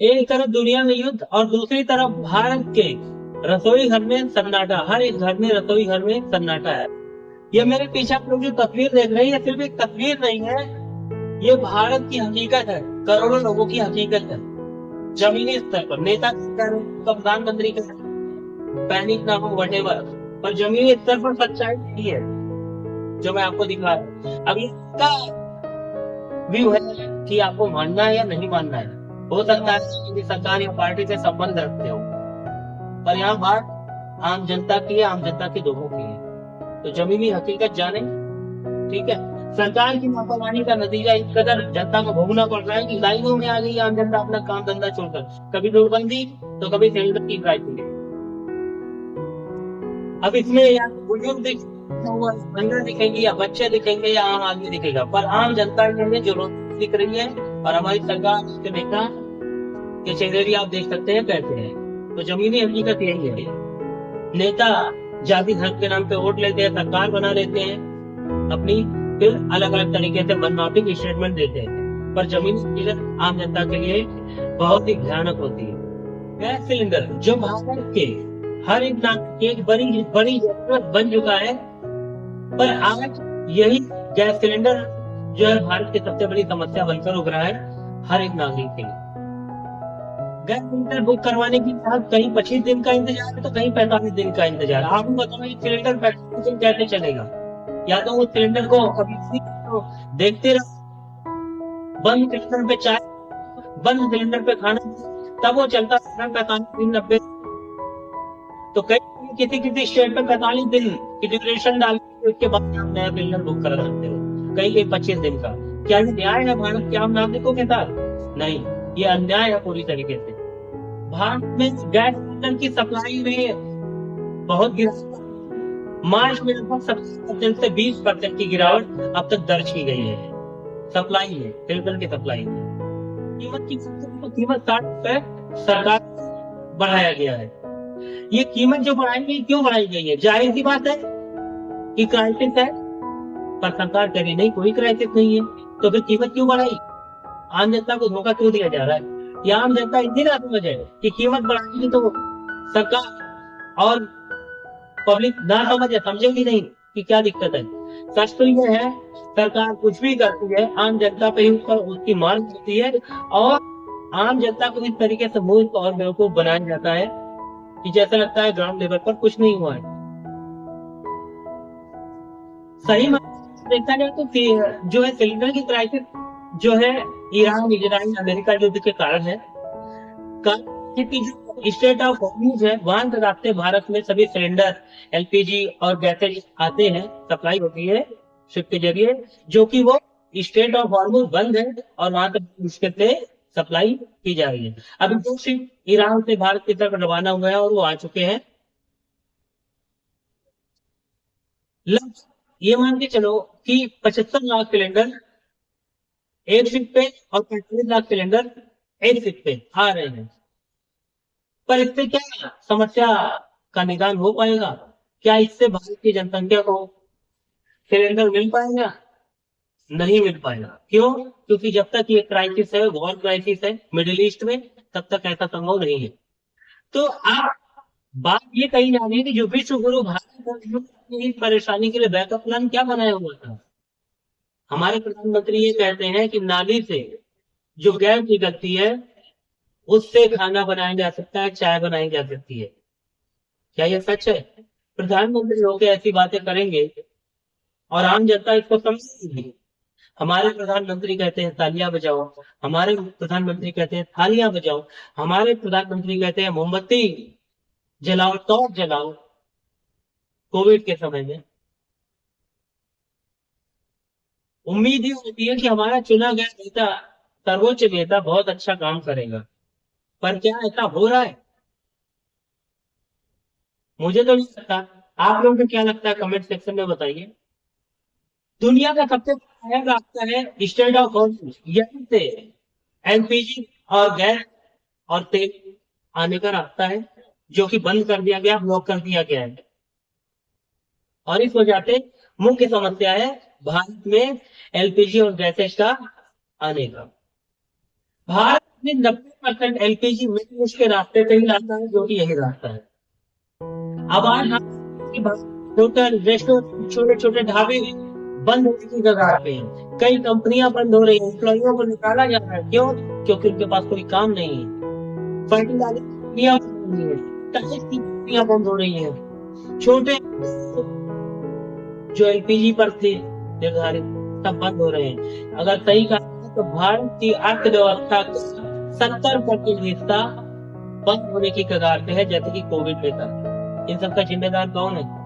एक तरफ दुनिया में युद्ध और दूसरी तरफ भारत के रसोई घर में सन्नाटा, हर एक घर में रसोई घर में सन्नाटा है। ये मेरे पीछे आप लोग जो तस्वीर देख रहे हैं, ये सिर्फ एक तस्वीर नहीं है, ये भारत की हकीकत है, करोड़ों लोगों की हकीकत है। जमीनी स्तर पर नेता प्रधानमंत्री का पैनिक ना हो वटेवर, पर जमीनी स्तर पर सच्चाई यही है जो मैं आपको दिखा रहा हूँ। अब इसका व्यू है कि आपको मानना है या नहीं मानना है। हो सकता है कि सरकार या पार्टी से संबंध रखते हो, पर यहाँ बात आम जनता की है, आम जनता के लोगों की है। तो जमीनी हकीकत जाने, ठीक है। सरकार की लापरवाही का नतीजा इस कदर जनता को भोगना पड़ रहा है कि लाइनों में आ गई आम जनता अपना काम धंधा छोड़कर, कभी नोटबंदी तो कभी सिलेंडर की प्राइसिंग। अब इसमें या तो बुजुर्ग महिला दिखेंगी या बच्चे दिखेंगे या आम आदमी दिखेगा, पर आम जनता के लिए जो रोज दिख रही है और हमारी सरकार के नेता के चेहरे भी आप देख सकते हैं कैसे हैं। तो जमीनी हकीकत यही है, नेता जाति धर्म के नाम पे वोट लेते हैं, सरकार बना लेते हैं अपनी, फिर अलग अलग तरीके से मनमाफिक स्टेटमेंट देते हैं, पर जमीनी हकीकत आम जनता के लिए बहुत ही भयानक होती है। गैस सिलेंडर जो भारत के हर एक नागरिक की एक बड़ी बड़ी जरूरत बन चुका है, पर आज यही गैस सिलेंडर जो है भारत की सबसे बड़ी समस्या बनकर उभरा है हर एक नागरिक के लिए। गैस सिलेंडर बुक करवाने की साथ कहीं 25 दिन का इंतजार है तो कहीं 45 दिन का इंतजार। आपको बताओ ये सिलेंडर 45 दिन कैसे चलेगा? या तो वो सिलेंडर को कभी तो देखते रहो, बंद सिलेंडर पे चाय, बंद सिलेंडर पे खाना, तब वो चलता 45 दिन 90। तो कई किसी किसी स्टेट पे 45 दिन की ड्यूरेशन डाल के उसके बाद आप नया सिलेंडर बुक करा सकते हो, कहीं कहीं 25 दिन का। क्या ये न्याय है भारत के आम नागरिकों के साथ? नहीं, ये अन्याय है पूरी तरीके से। भारत में गैस सिलेंडर की सप्लाई में बहुत गिरावट, मार्च में लगभग 17% से 20% की गिरावट अब तक दर्ज की गई है सप्लाई में, सिलेंडर की सप्लाई में। कीमत की तो कीमत 60 रुपए सरकार बढ़ाया गया है। ये कीमत जो बढ़ाई गई, क्यों बढ़ाई गई है? जाहिर सी बात है कि क्राइसिस है, पर सरकार कह रही नहीं कोई क्राइसिस नहीं है, तो फिर कीमत क्यों बढ़ाई? आम जनता को धोखा क्यों दिया जा रहा है? ये आम जनता इतनी ना समझ है कि कीमत बढ़ाएगी तो सरकार और पब्लिक ना समझे, समझेगी नहीं कि क्या दिक्कत है। सच तो ये है, सरकार कुछ भी करती है आम जनता पे ही उसकी मार होती है, और आम जनता को इस तरीके से मूर्ख और बेवकूफ बनाया जाता है कि जैसा लगता है ग्राउंड लेवल पर कुछ नहीं हुआ है। सही मायने देखा जाए तो जो है सिलेंडर की क्राइसिस जो है ईरान इजराइल अमेरिका युद्ध के कारण है। क्योंकि जो स्टेट ऑफ हॉर्मुज है वहां से रास्ते भारत में सभी सिलेंडर, एलपीजी और गैसेज आते हैं, सप्लाई होती है शिप के जरिए, जो कि वो स्टेट ऑफ हॉर्मुज बंद है और वहां तक मुश्किल से सप्लाई की जा रही है। अभी दो शिप ईरान से भारत की तरफ रवाना हुए हैं और वो आ चुके हैं। लगभग ये मान के चलो कि 75 लाख सिलेंडर एक शिप पे और 45 लाख सिलेंडर एक शिप पे आ रहे हैं। पर इससे क्या समस्या का निदान हो पाएगा? क्या इससे भारत की जनसंख्या को सिलेंडर मिल पाएगा? नहीं मिल पाएगा। क्यों? क्योंकि जब तक ये क्राइसिस है, वॉर क्राइसिस है मिडिल ईस्ट में, तब तक ऐसा संभव नहीं है। तो आप बात ये कही जा रही है कि जो विश्व गुरु भारत है, इस परेशानी के लिए बैकअप प्लान क्या बनाया हुआ था? हमारे प्रधानमंत्री ये कहते हैं कि नाली से जो गैस निकलती है उससे खाना बनाया जा सकता है, चाय बनाई जा सकती है। क्या ये सच है? प्रधानमंत्री होकर ऐसी बातें करेंगे और आम जनता इसको समझेगी। हमारे प्रधानमंत्री कहते हैं तालियां बजाओ, हमारे प्रधानमंत्री कहते हैं थालियां बजाओ, हमारे प्रधानमंत्री कहते हैं मोमबत्ती जलाओ, टॉर्च जलाओ कोविड के समय में। उम्मीद ये होती है कि हमारा चुना गया नेता, सर्वोच्च नेता बहुत अच्छा काम करेगा, पर क्या ऐसा हो रहा है? मुझे तो नहीं लगता। आप लोगों को क्या लगता है? कमेंट सेक्शन में बताइए। दुनिया का सबसे बड़ा रास्ता है स्ट्रेट ऑफ हॉर्मुज, यहीं से एलपीजी और गैस और तेल आने का रास्ता है, जो कि बंद कर दिया गया, ब्लॉक कर दिया गया है। और इस वजह से मुख्य समस्या है भारत में एलपीजी और गैसेज का आने का। भारत 90% एलपीजी मेन उसके रास्ते से ही लाता है, जो कि यही रास्ता है। अब आज हम की बात, होटल, रेस्टोरेंट, छोटे-छोटे ढाबे बंद होने की कगार पे हैं। कई कंपनियां बंद हो रही हैं, एम्प्लॉइयों को निकाला जा रहा है। क्यों? क्योंकि उनके पास कोई काम नहीं है। फर्टिलाइजर कंपनियां बंद हो रही हैं, टाइल्स की कंपनियां बंद हो रही हैं। छोटे जो एलपीजी पर थे निर्धारित, सब बंद हो रहे हैं। अगर सही कहा जाए तो भारत की अर्थव्यवस्था का 70% हिस्सा बंद होने की कगार पे है, जैसे कि कोविड में था। इन सबका जिम्मेदार कौन है?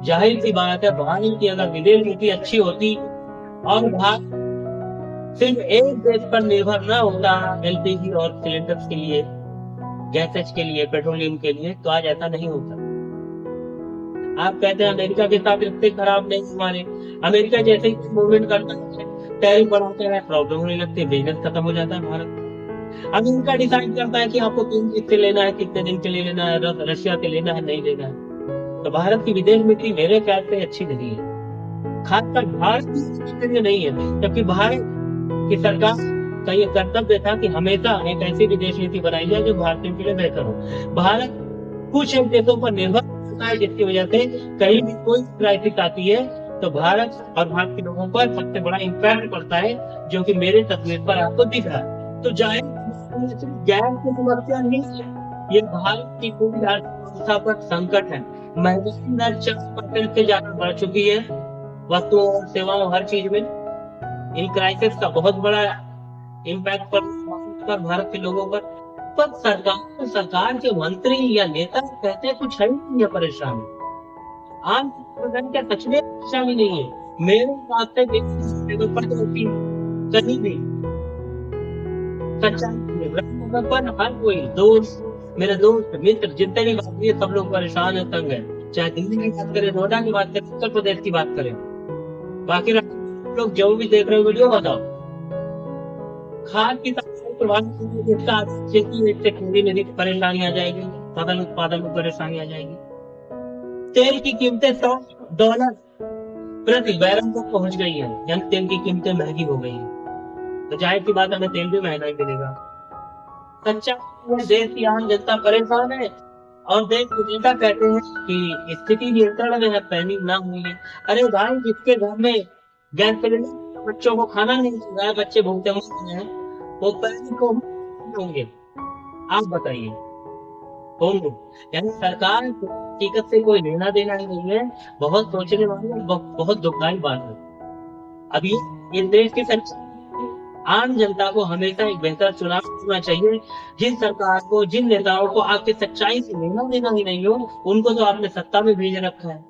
जाहिर सी बात है, भारत की अगर विदेश नीति अच्छी होती और भारत सिर्फ एक देश पर निर्भर न होता एलपीजी और सिलेंडर्स के लिए, गैसेज के लिए, पेट्रोलियम के लिए, तो आज ऐसा नहीं होता। आप कहते हैं अमेरिका के साथ रिश्ते खराब नहीं हमारे, अमेरिका जैसे ही मूवमेंट करता है, टैरिफ बढ़ाते हैं, प्रॉब्लम होने लगती है, बिजनेस खत्म हो जाता है भारत। अमेरिका डिसाइड करता है कि आपको किससे लेना है, कितने दिन के लिए लेना है, रशिया से लेना है, नहीं लेना है। तो भारत की विदेश नीति मेरे ख्याल से अच्छी नहीं है, खासकर भारत की लिए नहीं है। जबकि भारत की सरकार का ये कर्तव्य था कि हमेशा एक ऐसी विदेश नीति बनाई जाए जो भारतीयों के लिए बेहतर हो। भारत कुछ एक देशों पर निर्भर होता है, जिसकी वजह से कहीं भी कोई क्राइसिस आती है तो भारत और भारत के लोगों पर सबसे बड़ा इम्पैक्ट पड़ता है, जो कि मेरे तस्वीर पर आपको दिख रहा है। तो जाहिर गैस की समस्या नहीं है, ये भारत की पूरी अर्थव्यवस्था पर संकट है। महंगाई दर 4% से ज्यादा बढ़ चुकी है, वस्तुओं और सेवाओं हर चीज में। इन क्राइसिस का बहुत बड़ा इम्पैक्ट पर भारत के लोगों पर सरकार के मंत्री या नेता कहते हैं कुछ है ही नहीं है परेशानी। आम क्या सच में परेशानी नहीं है? मेरे हिसाब से कहीं भी सच्चाई पर हर कोई दोस्त, मेरे दोस्त, मित्र, जितने भी बात है, सब लोग परेशान है, तंग है। चाहे दिल्ली की बात करें, नोएडा की बात करें, उत्तर प्रदेश की बात करें, बाकी लोग जो भी देख रहे हो वीडियो बताओ। खाद की खेती में परेशानी आ जाएगी, फसल उत्पादन में परेशानी आ जाएगी। तेल की कीमतें $100 प्रति बैरल तक पहुंच गई है, यानी तेल की कीमतें महंगी हो गई है। तो जाहिर सी बात, हमें तेल भी महंगा ही मिलेगा। कच्चा देश की आम जनता परेशान है और देश के नेता कहते हैं कि स्थिति नियंत्रण में है, पैनिक ना हुई है। अरे भाई, जिसके घर में गैस सिलेंडर, बच्चों को खाना नहीं मिल रहा है, बच्चे भूखे मर रहे हैं, वो पैनिक होंगे? आप बताइए, होंगे? यानी सरकार हकीकत से कोई लेना देना ही नहीं है। बहुत सोचने वाली, बहुत दुखदायी बात है। अभी इस देश की आम जनता को हमेशा एक बेहतर चुनाव करना चाहिए। जिन सरकार को, जिन नेताओं को आपकी सच्चाई से लेना देना ही नहीं हो, उनको तो आपने सत्ता में भेज रखा है।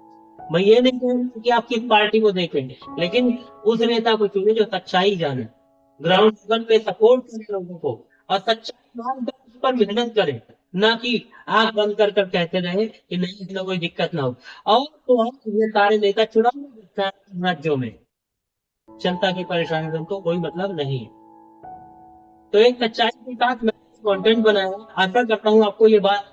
मैं ये नहीं कहूँगा कि आप किस पार्टी को देखेंगे, लेकिन उस नेता को चुने जो सच्चाई जाने, ग्राउंड लेवल पे सपोर्ट करे लोगों को और सच्चाई पर मेहनत करे, ना कि आंख बंद कर कहते रहे कि नहीं, इसमें कोई दिक्कत ना हो। और तो ये सारे नेता चुनाव राज्यों में जनता की परेशानी से उनको कोई मतलब नहीं है। तो एक सच्चाई के साथ मैं कंटेंट बनाया, आशा करता हूँ आपको ये बात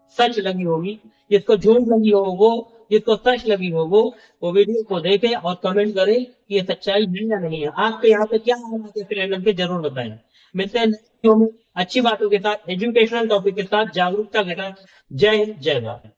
सच लगी होगी। जिसको झूठ लगी हो वो, जिसको सच लगी हो वो वीडियो को देखे और कमेंट करे कि ये सच्चाई है या नहीं है। आपके यहाँ पे क्या हालात है सिलेंडर के, जरूर बताएं। मिलते हैं अच्छी बातों के साथ, एजुकेशनल टॉपिक के साथ, जागरूकता के साथ। जय हिंद, जय भारत।